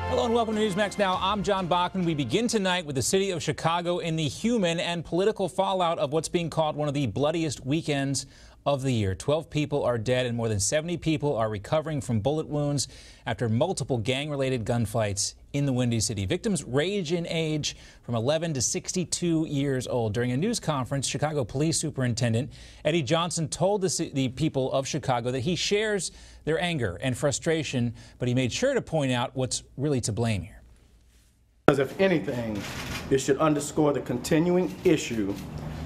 Hello and welcome to Newsmax Now. I'm John Bachman. We begin tonight with the city of Chicago and the human and political fallout of what's being called one of the bloodiest weekends of the year. 12 people are dead and more than 70 people are recovering from bullet wounds after multiple gang-related gunfights in the Windy City. Victims range in age from 11 to 62 years old. During a news conference, Chicago Police Superintendent Eddie Johnson told the people of Chicago that he shares their anger and frustration, but he made sure to point out what's really to blame here. Because if anything, it should underscore the continuing issue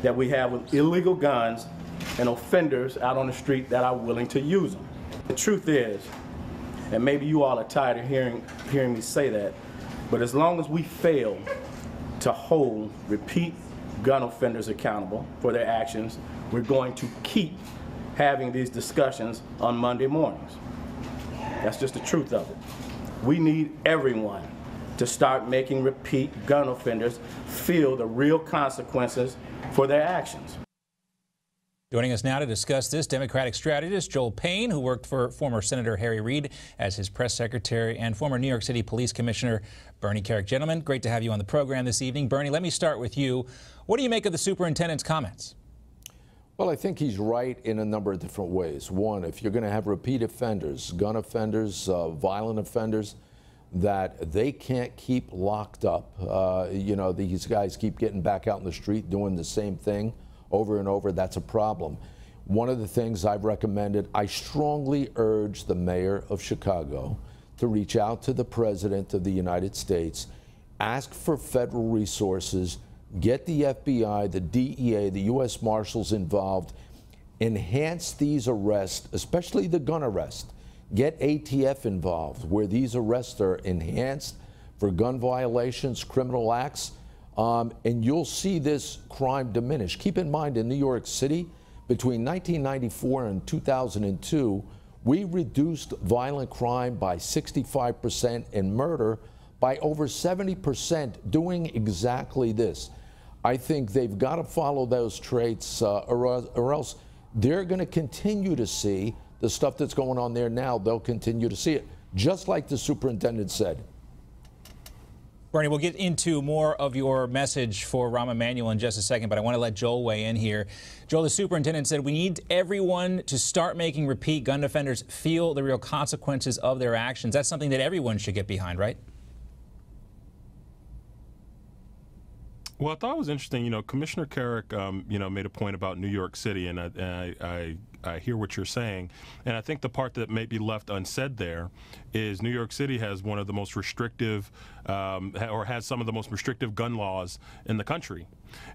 that we have with illegal guns and offenders out on the street that are willing to use them. The truth is, and maybe you all are tired of hearing me say that, but as long as we fail to hold repeat gun offenders accountable for their actions, we're going to keep having these discussions on Monday mornings. That's just the truth of it. We need everyone to start making repeat gun offenders feel the real consequences for their actions. Joining us now to discuss this, Democratic strategist Joel Payne, who worked for former Senator Harry Reid as his press secretary, and former New York City Police Commissioner Bernie Kerik. Gentlemen, great to have you on the program this evening. Bernie, let me start with you. What do you make of the superintendent's comments? Well, I think he's right in a number of different ways. One, if you're going to have repeat offenders, gun offenders, violent offenders, that they can't keep locked up. You know, these guys keep getting back out in the street doing the same thing over and over. That's a problem. One of the things I've recommended, I strongly urge the mayor of Chicago to reach out to the president of the United States, ask for federal resources, get the FBI, the DEA, the U.S. Marshals involved, enhance these arrests, especially the gun arrest. Get ATF involved, where these arrests are enhanced for gun violations, criminal acts, and you'll see this crime diminish. Keep in mind, in New York City, between 1994 and 2002, we reduced violent crime by 65% and murder by over 70%, doing exactly this. I think they've got to follow those traits, or else they're going to continue to see the stuff that's going on there now. They'll continue to see it, just like the superintendent said. Bernie, we'll get into more of your message for RAHM EMANUEL in just a second, but I want to let Joel weigh in here. Joel, the superintendent said we need everyone to start making repeat gun offenders feel the real consequences of their actions. That's something that everyone should get behind, right? Well, I thought it was interesting. You know, Commissioner Kerik, you know, made a point about New York City, and I hear what you're saying. And I think the part that may be left unsaid there is New York City has one of the most restrictive, or has some of the most restrictive gun laws in the country.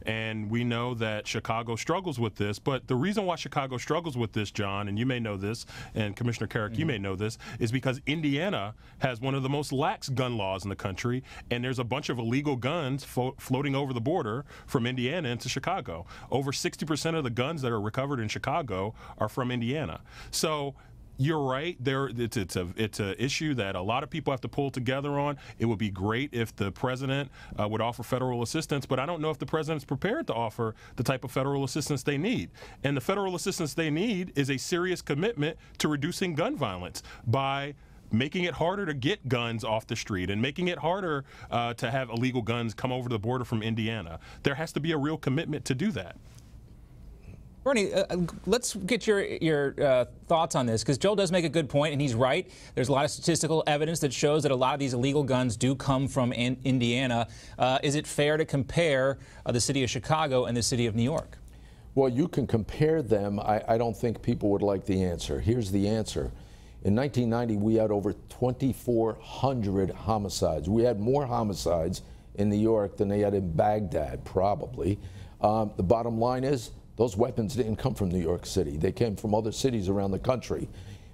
And we know that Chicago struggles with this, but the reason why Chicago struggles with this, John, and you may know this, and Commissioner Kerik, you may know this, is because Indiana has one of the most lax gun laws in the country, and there's a bunch of illegal guns floating over the border from Indiana into Chicago. Over 60% of the guns that are recovered in Chicago are from Indiana. So you're right. It's an issue that a lot of people have to pull together on. It would be great if the president would offer federal assistance, but I don't know if the president's prepared to offer the type of federal assistance they need. And the federal assistance they need is a serious commitment to reducing gun violence by making it harder to get guns off the street and making it harder to have illegal guns come over the border from Indiana. There has to be a real commitment to do that. Bernie, let's get your thoughts on this, because Joel does make a good point, and he's right. There's a lot of statistical evidence that shows that a lot of these illegal guns do come from Indiana. Is it fair to compare the city of Chicago and the city of New York? Well, you can compare them. I don't think people would like the answer. Here's the answer. In 1990, we had over 2,400 homicides. We had more homicides in New York than they had in Baghdad, probably. The bottom line is, those weapons didn't come from New York City. They came from other cities around the country.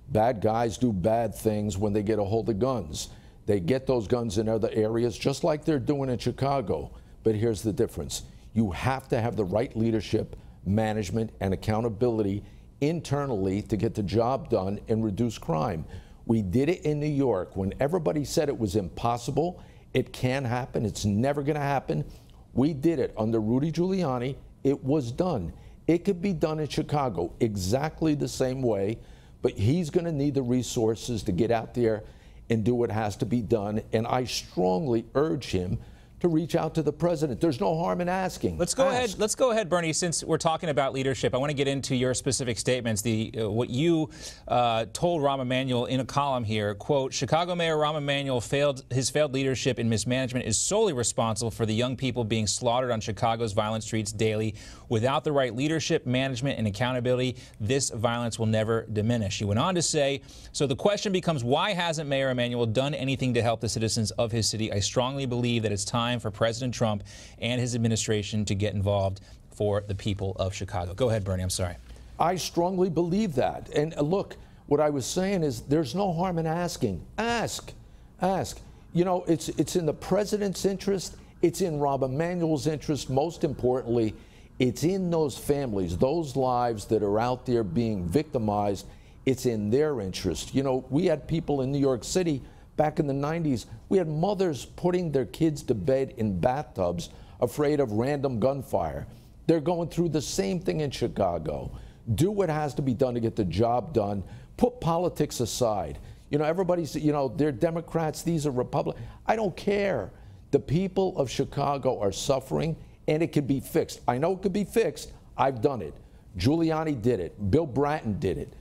Bad guys do bad things when they get a hold of guns. They get those guns in other areas, just like they're doing in Chicago. But here's the difference. You have to have the right leadership, management, and accountability internally to get the job done and reduce crime. We did it in New York when everybody said it was impossible. It can happen. It's never going to happen. We did it under Rudy Giuliani. It was done. It could be done in Chicago exactly the same way, but he's going to need the resources to get out there and do what has to be done. And I strongly urge him to reach out to the president. There's no harm in asking. Let's go ahead. Let's go ahead, Bernie. Since we're talking about leadership, I want to get into your specific statements. What you told Rahm Emanuel in a column here. Quote: Chicago Mayor Rahm Emanuel failed leadership and mismanagement is solely responsible for the young people being slaughtered on Chicago's violent streets daily. Without the right leadership, management, and accountability, this violence will never diminish. He went on to say, so the question becomes, why hasn't Mayor Emanuel done anything to help the citizens of his city? I strongly believe that it's time for President Trump and his administration to get involved for the people of Chicago. Go ahead, Bernie. I'm sorry. I strongly believe that. And look, what I was saying is there's no harm in asking. Ask. You know, it's in the president's interest. It's in Rahm Emanuel's interest. Most importantly, it's in those families, those lives that are out there being victimized. It's in their interest. You know, we had people in New York City back in the 90s. We had mothers putting their kids to bed in bathtubs, afraid of random gunfire. They're going through the same thing in Chicago. Do what has to be done to get the job done. Put politics aside. You know, everybody's, you know, they're Democrats, these are Republicans. I don't care. The people of Chicago are suffering, and it can be fixed. I know it could be fixed. I've done it. Giuliani did it. Bill Bratton did it.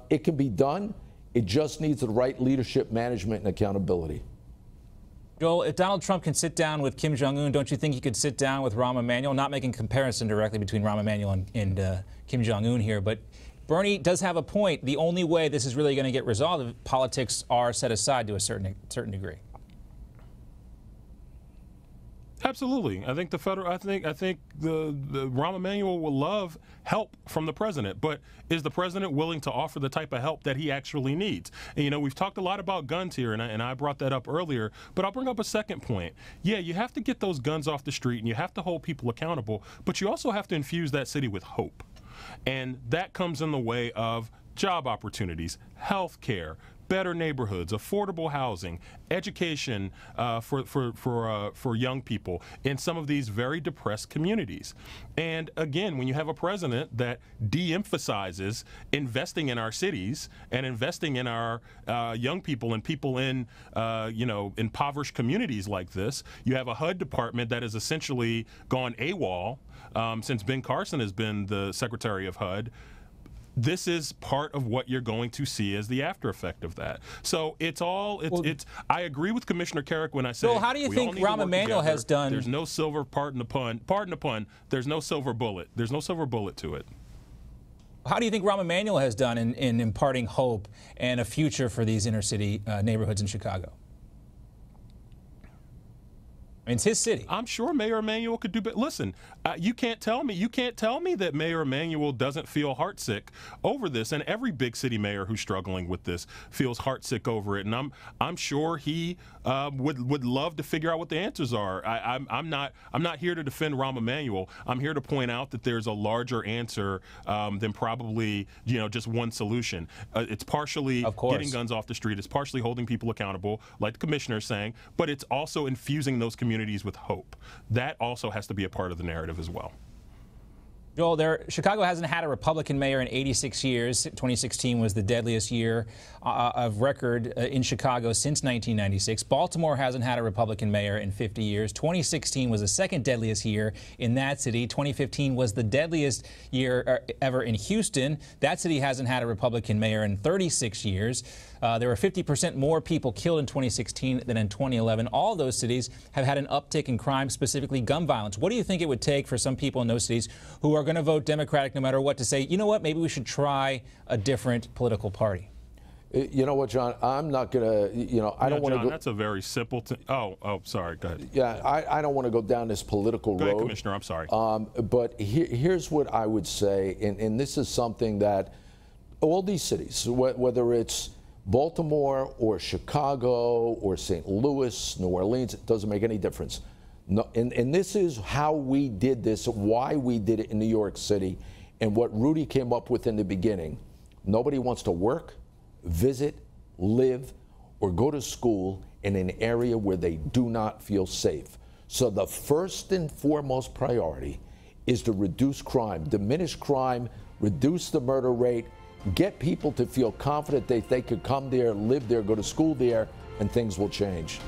It can be done. It just needs the right leadership, management, and accountability. Joel, if Donald Trump can sit down with Kim Jong-un, don't you think he could sit down with Rahm Emanuel? Not making comparison directly between Rahm Emanuel and Kim Jong-un here, but Bernie does have a point. The only way this is really going to get resolved if politics are set aside to a certain degree. Absolutely. I think the federal. I think the Rahm Emanuel will love help from the president, but is the president willing to offer the type of help that he actually needs? And, you know, we've talked a lot about guns here, and I brought that up earlier, but I'll bring up a second point. Yeah, you have to get those guns off the street, and you have to hold people accountable, but you also have to infuse that city with hope, and that comes in the way of job opportunities, health care, better neighborhoods, affordable housing, education for young people in some of these very depressed communities. And again, when you have a president that de-emphasizes investing in our cities and investing in our young people and people in you know, impoverished communities like this, you have a HUD department that has essentially gone AWOL since Ben Carson has been the Secretary of HUD. This is part of what you're going to see as the after effect of that. So it's all, I agree with Commissioner Kerik when I say, Joel, how do you think Rahm Emanuel has done? There's no silver, pardon the pun, there's no silver bullet. There's no silver bullet to it. How do you think Rahm Emanuel has done in imparting hope and a future for these inner city neighborhoods in Chicago? I mean, it's his city. I'm sure Mayor Emanuel could do better. Listen, you can't tell me that Mayor Emanuel doesn't feel heartsick over this, and every big city mayor who's struggling with this feels heartsick over it. And I'm sure he would love to figure out what the answers are. I'm not here to defend Rahm Emanuel. I'm here to point out that there's a larger answer than probably, you know, just one solution. It's partially getting guns off the street. It's partially holding people accountable, like the commissioner is saying, but it's also infusing those communities with hope. That also has to be a part of the narrative as well. Joel, Chicago hasn't had a Republican mayor in 86 years. 2016 was the deadliest year of record in Chicago since 1996. Baltimore hasn't had a Republican mayor in 50 years. 2016 was the second deadliest year in that city. 2015 was the deadliest year ever in Houston. That city hasn't had a Republican mayor in 36 years. There were 50% more people killed in 2016 than in 2011. All those cities have had an uptick in crime, specifically gun violence. What do you think it would take for some people in those cities who are going to vote Democratic no matter what to say, you know what, maybe we should try a different political party? You know what, John, I'm not going to, you know, I don't want to go. That's a very simple oh, sorry, go ahead. Yeah, I don't want to go down this political road. Go ahead, Commissioner, I'm sorry. But here's what I would say, and this is something that all these cities, whether it's Baltimore or Chicago or St. Louis, New Orleans, it doesn't make any difference. No, and this is how we did this, why we did it in New York City, and what Rudy came up with in the beginning. Nobody wants to work, visit, live, or go to school in an area where they do not feel safe. So the first and foremost priority is to reduce crime, diminish crime, reduce the murder rate, get people to feel confident that they could come there, live there, go to school there, and things will change.